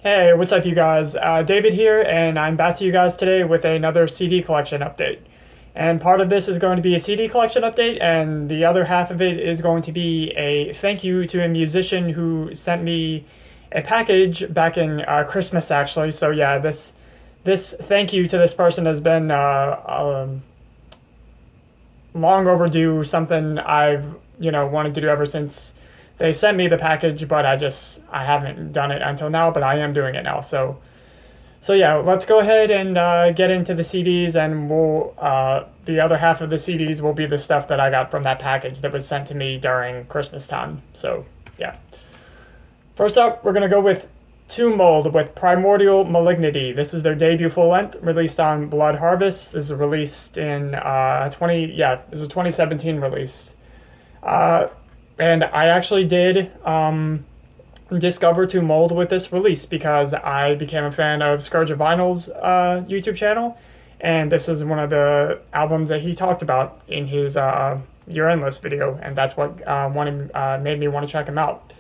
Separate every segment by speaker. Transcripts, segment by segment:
Speaker 1: Hey, what's up, you guys? David here, and I'm back to you guys today with another CD collection update. And part of this is going to be a CD collection update, and the other half of it is going to be a thank you to a musician who sent me a package back in Christmas, actually. So yeah, this thank you to this person has been long overdue. Something I've wanted to do ever since they sent me the package, but I haven't done it until now, but I am doing it now. So yeah, let's go ahead and get into the CDs, and we'll the other half of the CDs will be the stuff that I got from that package that was sent to me during Christmas time. So yeah, first up, we're gonna go with Tomb Mold with Primordial Malignity. This is their debut full length, released on Blood Harvest. This is released in this is a 2017 release. And I actually did discover Tomb Mold with this release because I became a fan of Scourge of Vinyl's YouTube channel, and this is one of the albums that he talked about in his Year Endless video, and that's what made me want to check him out.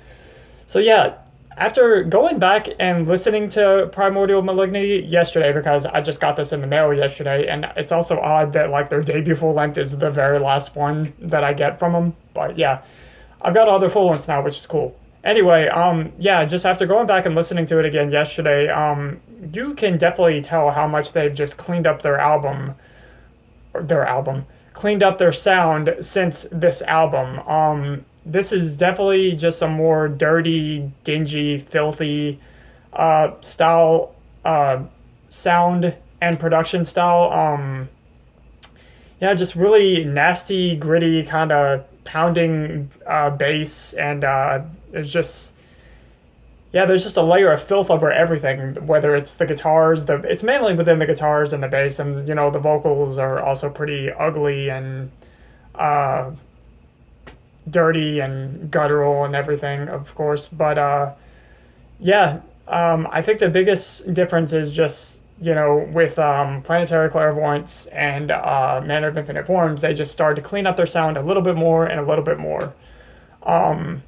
Speaker 1: So yeah, after going back and listening to Primordial Malignity yesterday, because I just got this in the mail yesterday, and it's also odd that like their debut full length is the very last one that I get from them, but yeah. I've got all their full lengths now, which is cool. Anyway, just after going back and listening to it again yesterday, you can definitely tell how much they've just cleaned up cleaned up their sound since this album. This is definitely just a more dirty, dingy, filthy style, sound and production style. Just really nasty, gritty, kind of pounding bass, and there's just a layer of filth over everything, whether it's the guitars, it's mainly within the guitars and the bass, and the vocals are also pretty ugly and dirty and guttural and everything, of course. But I think the biggest difference is just with Planetary Clairvoyance and Manner of Infinite Forms, they just started to clean up their sound a little bit more and a little bit more. And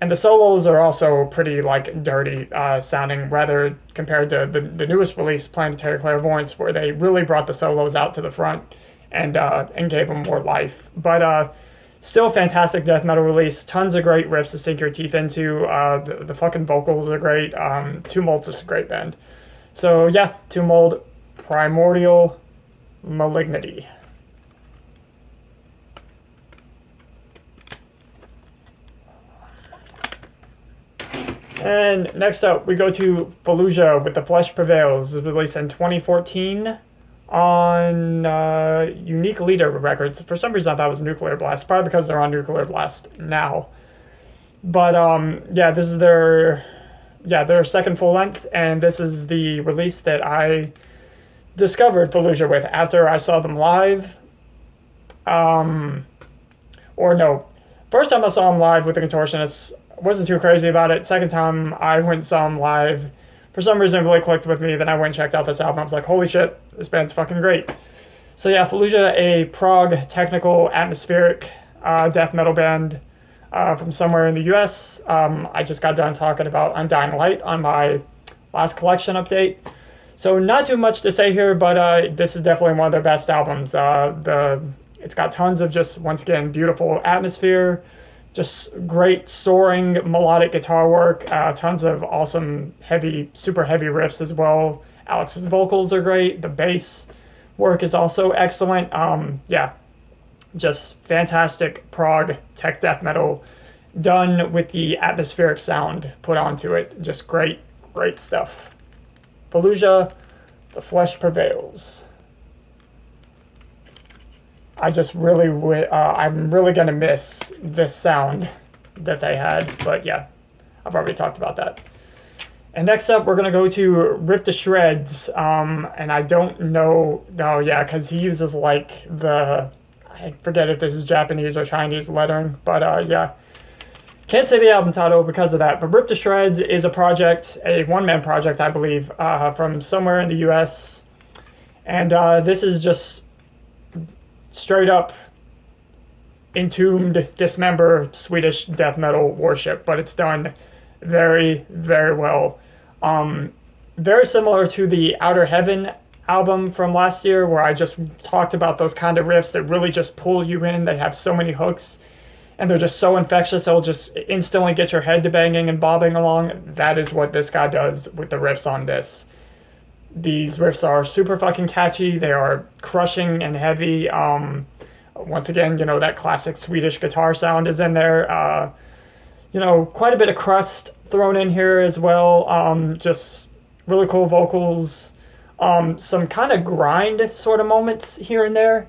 Speaker 1: the solos are also pretty like dirty sounding, rather compared to the newest release, Planetary Clairvoyance, where they really brought the solos out to the front and gave them more life. But still fantastic death metal release. Tons of great riffs to sink your teeth into. The fucking vocals are great. Tomb Mold's just a great band. So yeah, Tomb Mold, Primordial Malignity. And next up, we go to Fallujah with The Flesh Prevails. It was released in 2014 on Unique Leader Records. For some reason, I thought it was Nuclear Blast, probably because they're on Nuclear Blast now. But this is their second full length, and this is the release that I discovered Fallujah with after I saw them live. First time I saw them live with the Contortionists, wasn't too crazy about it. Second time I went and saw them live, for some reason it really clicked with me. Then I went and checked out this album. I was like, holy shit, this band's fucking great. So yeah, Fallujah, a prog, technical, atmospheric death metal band from somewhere in the US. I just got done talking about Undying Light on my last collection update. So not too much to say here, but this is definitely one of their best albums. It's got tons of just, once again, beautiful atmosphere, just great soaring melodic guitar work, tons of awesome super heavy riffs as well. Alex's vocals are great. The bass work is also excellent. Just fantastic prog tech death metal done with the atmospheric sound put onto it. Just great stuff. Fallujah, The Flesh Prevails. I'm really gonna miss this sound that they had, but yeah, I've already talked about that. And next up, we're gonna go to Rip to Shreds, and I don't know, because he uses I forget if this is Japanese or Chinese lettering, but can't say the album title because of that. But Rip to Shreds is a project, a one-man project, I believe, from somewhere in the US, and this is just straight up entombed, dismember Swedish death metal worship, but it's done very, very well. Very similar to the Outer Heaven album from last year, where I just talked about those kind of riffs that really just pull you in. They have so many hooks, and they're just so infectious, it'll just instantly get your head to banging and bobbing along. That is what this guy does with the riffs on this. These riffs are super fucking catchy. They are crushing and heavy. Once again, that classic Swedish guitar sound is in there. Quite a bit of crust thrown in here as well. Just really cool vocals. Some kind of grind sort of moments here and there.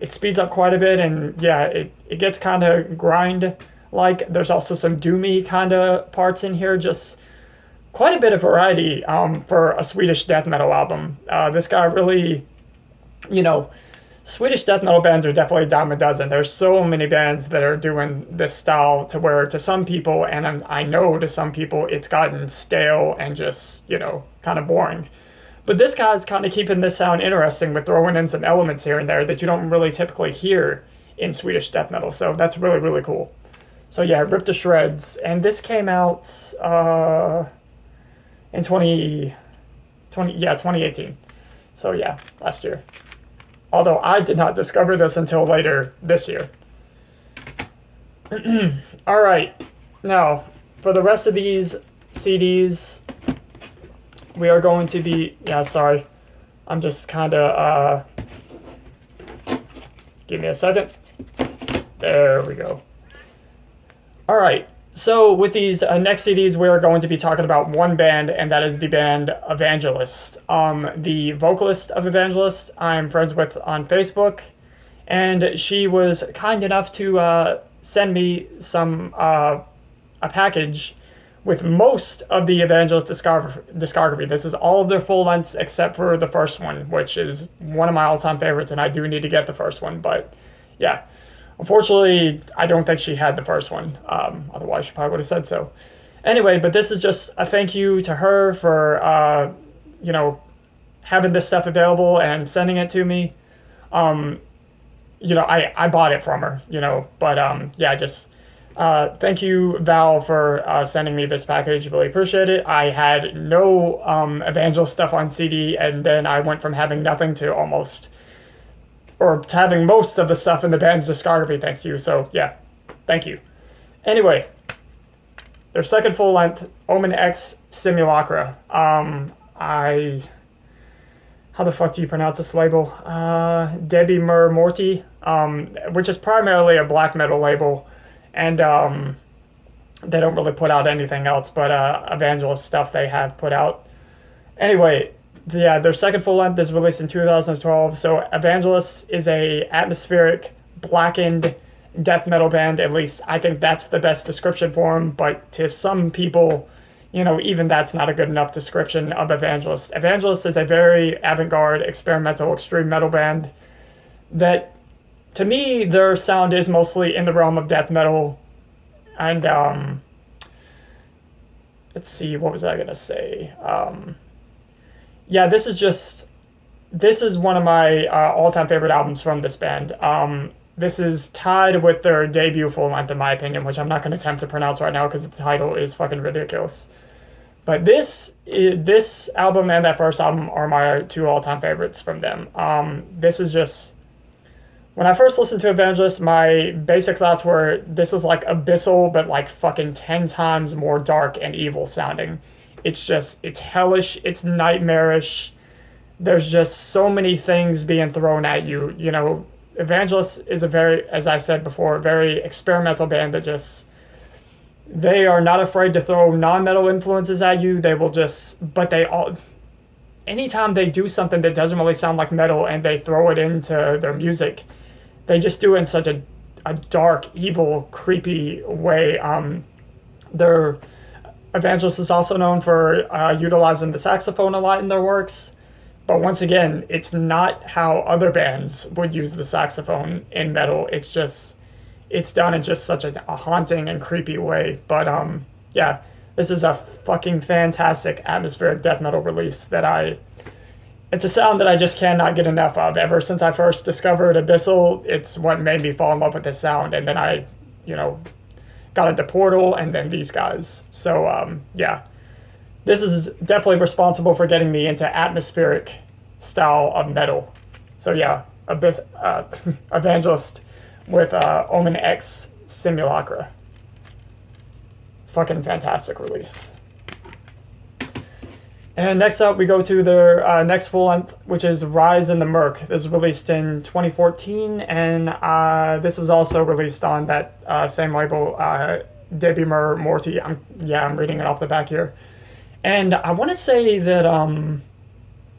Speaker 1: It speeds up quite a bit, and yeah, it gets kind of grind-like. There's also some doomy kind of parts in here. Just quite a bit of variety for a Swedish death metal album. This guy really, Swedish death metal bands are definitely a dime a dozen. There's so many bands that are doing this style to where to some people, and I know to some people, it's gotten stale and just, kind of boring. But this guy's kind of keeping this sound interesting with throwing in some elements here and there that you don't really typically hear in Swedish death metal. So that's really, really cool. So yeah, ripped to shreds. And this came out in 2018. So yeah, last year. Although I did not discover this until later this year. All right. Now, for the rest of these CDs, we are going to be... Yeah, sorry. I'm just kind of... Give me a second. There we go. All right. So with these next CDs, we are going to be talking about one band, and that is the band Ævangelist. The vocalist of Ævangelist I'm friends with on Facebook, and she was kind enough to send me a package with most of the Ævangelist discography. This is all of their full lengths except for the first one, which is one of my all-time favorites, and I do need to get the first one, but yeah. Unfortunately, I don't think she had the first one. Otherwise, she probably would have said so. Anyway, but this is just a thank you to her for, having this stuff available and sending it to me. I bought it from her, but thank you, Val, for sending me this package. Really appreciate it. I had no Ævangelist stuff on CD, and then I went from having nothing to having most of the stuff in the band's discography thanks to you. So yeah, thank you. Anyway, their second full length, Omen X Simulacra. How the fuck do you pronounce this label? Debbie Mur Morty, which is primarily a black metal label, and they don't really put out anything else but Ævangelist stuff they have put out. Anyway, yeah, their second full length is released in 2012. So Ævangelist is a atmospheric, blackened death metal band. At least I think that's the best description for them. But to some people, even that's not a good enough description of Ævangelist. Ævangelist is a very avant-garde, experimental, extreme metal band that, to me, their sound is mostly in the realm of death metal. And let's see, what was I gonna say? Yeah, this is one of my all-time favorite albums from this band. This is tied with their debut full length, in my opinion, which I'm not going to attempt to pronounce right now because the title is fucking ridiculous. But this album and that first album are my two all-time favorites from them. This is just... When I first listened to Ævangelist, my basic thoughts were, this is like abyssal, but like fucking 10 times more dark and evil sounding. It's hellish, it's nightmarish. There's just so many things being thrown at you. Ævangelist is as I said before, a very experimental band that they are not afraid to throw non-metal influences at you. Anytime they do something that doesn't really sound like metal and they throw it into their music, they just do it in such a dark, evil, creepy way. Their Ævangelist is also known for utilizing the saxophone a lot in their works. But once again, it's not how other bands would use the saxophone in metal. It's done in just such a haunting and creepy way. But yeah, this is a fucking fantastic atmospheric death metal release it's a sound that I just cannot get enough of. Ever since I first discovered Abyssal, it's what made me fall in love with this sound. And then I, got into Portal and then these guys. So yeah, this is definitely responsible for getting me into atmospheric style of metal. So yeah, Abyss, Evangelist with Omen X Simulacra. Fucking fantastic release. And next up, we go to their next full length, which is Rise in the Murk. This was released in 2014, and this was also released on that same label, Debbie Morty. I'm reading it off the back here. And I want to say that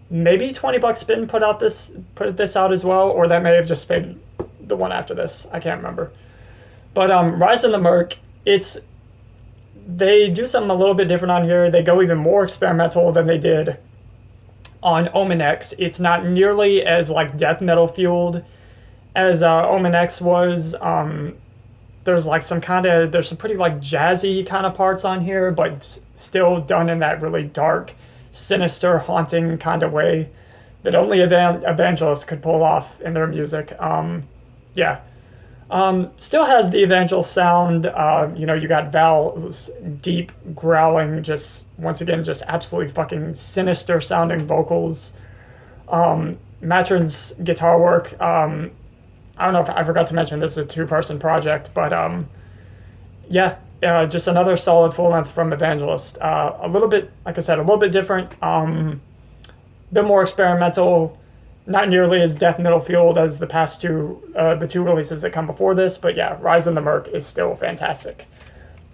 Speaker 1: maybe 20 Bucks Spin put this out as well, or that may have just been the one after this. I can't remember. But Rise in the Murk, they do something a little bit different on here. They go even more experimental than they did on Omen X. It's not nearly as like death metal fueled as Omen X was. There's like some pretty like jazzy kind of parts on here, but still done in that really dark, sinister, haunting kind of way that only Evangelist could pull off in their music. Still has the Evangelist sound. You got Val's deep growling, just once again, just absolutely fucking sinister sounding vocals. Matron's guitar work. I don't know if I forgot to mention this is a 2-person project, but just another solid full length from Evangelist. A little bit, like I said, a little bit different, bit more experimental, not nearly as death metal fueled as the past the two releases that come before this, but yeah, Rise in the Murk is still fantastic.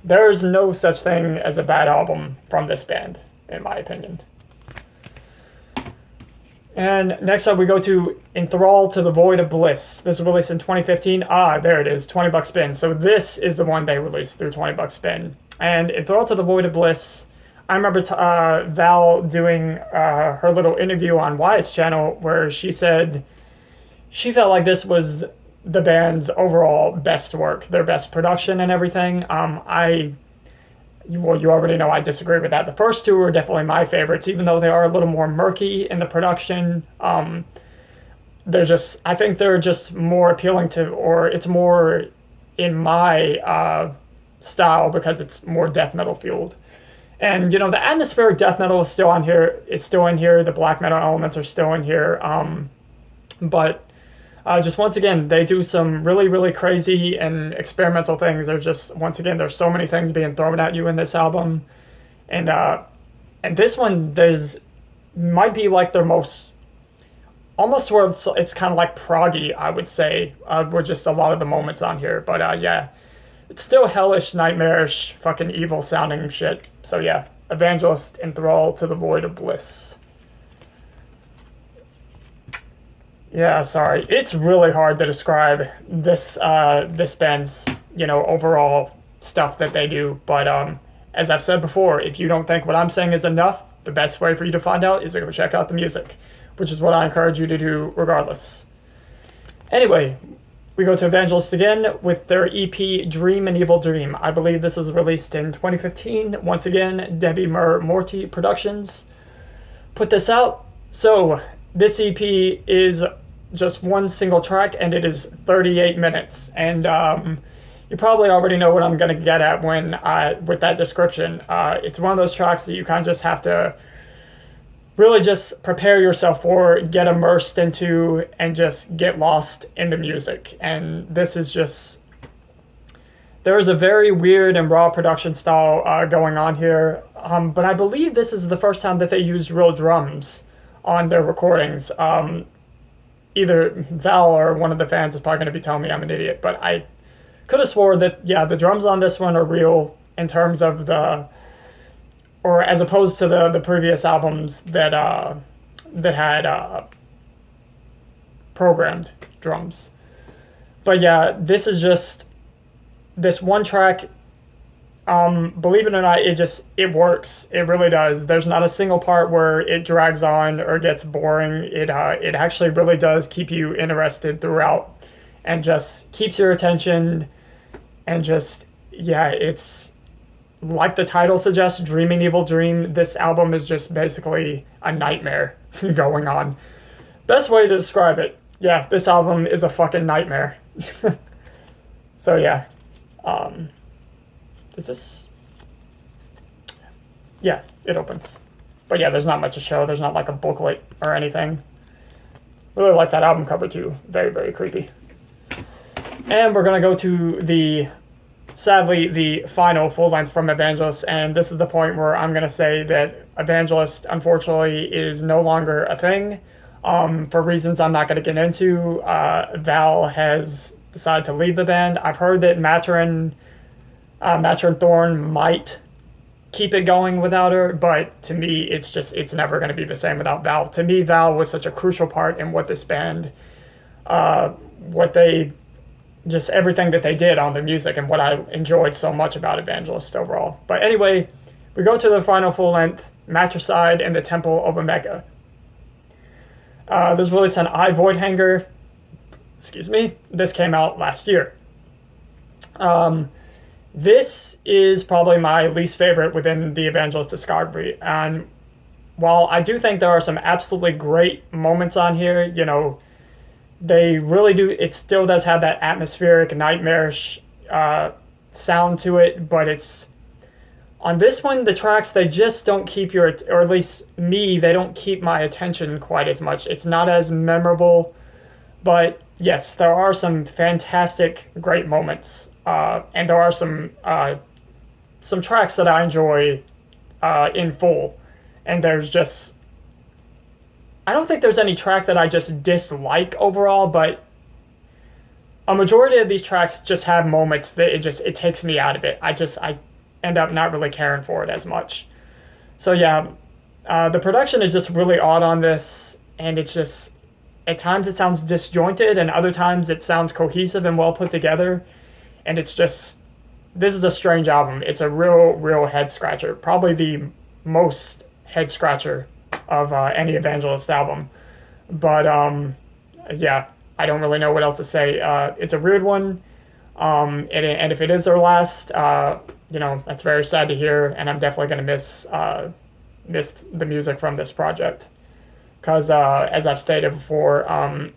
Speaker 1: There's no such thing as a bad album from this band, in my opinion. And next up we go to Enthrall to the Void of Bliss. This was released in 2015. There it is, 20 Bucks Spin. So this is the one they released through 20 Bucks Spin. And Enthrall to the Void of Bliss, I remember Val doing her little interview on Wyatt's channel where she said she felt like this was the band's overall best work, their best production and everything. You already know I disagree with that. The first two are definitely my favorites, even though they are a little more murky in the production. I think they're just more appealing to, or it's more in my style because it's more death metal fueled. And, the atmospheric death metal is still in here. The black metal elements are still in here. But just once again, they do some really, really crazy and experimental things. There's so many things being thrown at you in this album. And this one, might be like their most, almost where it's kind of like proggy, I would say, with just a lot of the moments on here. But it's still hellish, nightmarish, fucking evil sounding shit. So yeah, Evangelist, Enthrall to the Void of Bliss. Yeah, sorry. It's really hard to describe this band's, overall stuff that they do. But as I've said before, if you don't think what I'm saying is enough, the best way for you to find out is to go check out the music, which is what I encourage you to do regardless. Anyway, we go to Evangelist again with their EP Dream and Evil Dream. I believe this was released in 2015. Once again, Debbie Morty Productions put this out. So this EP is just one single track, and it is 38 minutes. And you probably already know what I'm going to get at with that description. It's one of those tracks that you kind of just have to really just prepare yourself for, get immersed into, and just get lost in the music. And this is just, there is a very weird and raw production style going on here. But I believe this is the first time that they used real drums on their recordings. Either Val or one of the fans is probably going to be telling me I'm an idiot, but I could have swore that, the drums on this one are real in terms of or as opposed to the previous albums that had programmed drums. But yeah, this is just this one track. Believe it or not, it works. It really does. There's not a single part where it drags on or gets boring. It actually really does keep you interested throughout and just keeps your attention. And just, it's like the title suggests, Dreaming Evil Dream. This album is just basically a nightmare going on. Best way to describe it. Yeah, this album is a fucking nightmare. So yeah. Does this... yeah, it opens. But yeah, there's not much to show. There's not like a booklet or anything. Really like that album cover too. Very, very creepy. And we're going to go to sadly, the final full length from Ævangelist. And this is the point where I'm going to say that Ævangelist, unfortunately, is no longer a thing. For reasons I'm not going to get into. Val has decided to leave the band. I've heard that Matron Thorn might keep it going without her, but to me, it's never going to be the same without Val. To me, Val was such a crucial part in what this band, everything that they did on the music and what I enjoyed so much about Ævangelist overall. But anyway, we go to the final full length, Matricide and the Temple of Omega. There's released on iVoidhanger. Excuse me. This came out last year. This is probably my least favorite within the Ævangelist discography. And while I do think there are some absolutely great moments on here, you know, they really do, it still does have that atmospheric, nightmarish sound to it, but it's, on this one, the tracks, they just don't keep or at least me, they don't keep my attention quite as much. It's not as memorable, but yes, there are some fantastic, great moments. And there are some tracks that I enjoy in full, and there's just, I don't think there's any track that I just dislike overall, but a majority of these tracks just have moments that it takes me out of it. I end up not really caring for it as much. So yeah, the production is just really odd on this, and it's just, at times it sounds disjointed, and other times it sounds cohesive and well put together. And it's just, this is a strange album. It's a real head scratcher. Probably the most head scratcher of any Ævangelist album. But yeah, I don't really know what else to say. It's a weird one. And if it is their last, you know, that's very sad to hear. And I'm definitely going to miss the music from this project. Because as I've stated before,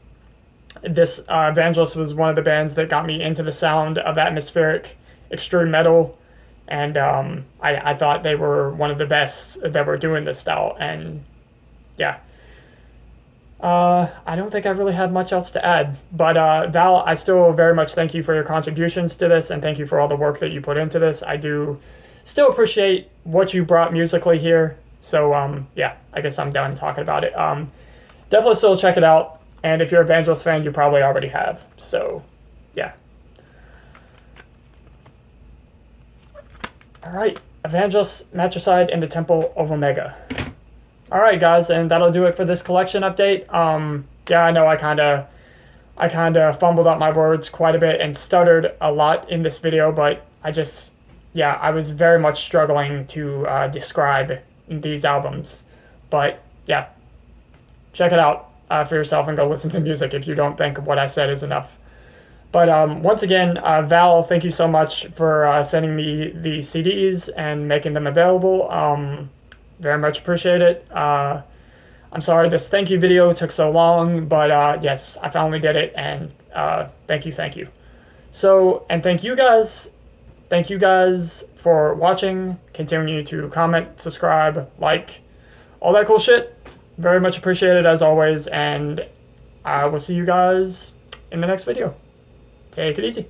Speaker 1: this Ævangelist was one of the bands that got me into the sound of atmospheric extreme metal, and I thought they were one of the best that were doing this style. And yeah, I don't think I really have much else to add, but Val, I still very much thank you for your contributions to this, and thank you for all the work that you put into this. I do still appreciate what you brought musically here. So yeah, I guess I'm done talking about it. Definitely still check it out. And if you're an Ævangelist fan, you probably already have. So, yeah. All right. Ævangelist, Matricide, and the Temple of Omega. All right, guys, and that'll do it for this collection update. Yeah, I know I kind of fumbled up my words quite a bit and stuttered a lot in this video, but I was very much struggling to describe these albums. But yeah, check it out for yourself and go listen to the music if you don't think what I said is enough. But once again, Val, thank you so much for sending me the CDs and making them available. Very much appreciate it. I'm sorry this thank you video took so long, but yes, I finally did it, and thank you. So, and thank you guys for watching. Continue to comment, subscribe, like, all that cool shit. Very much appreciated as always, and I will see you guys in the next video. Take it easy.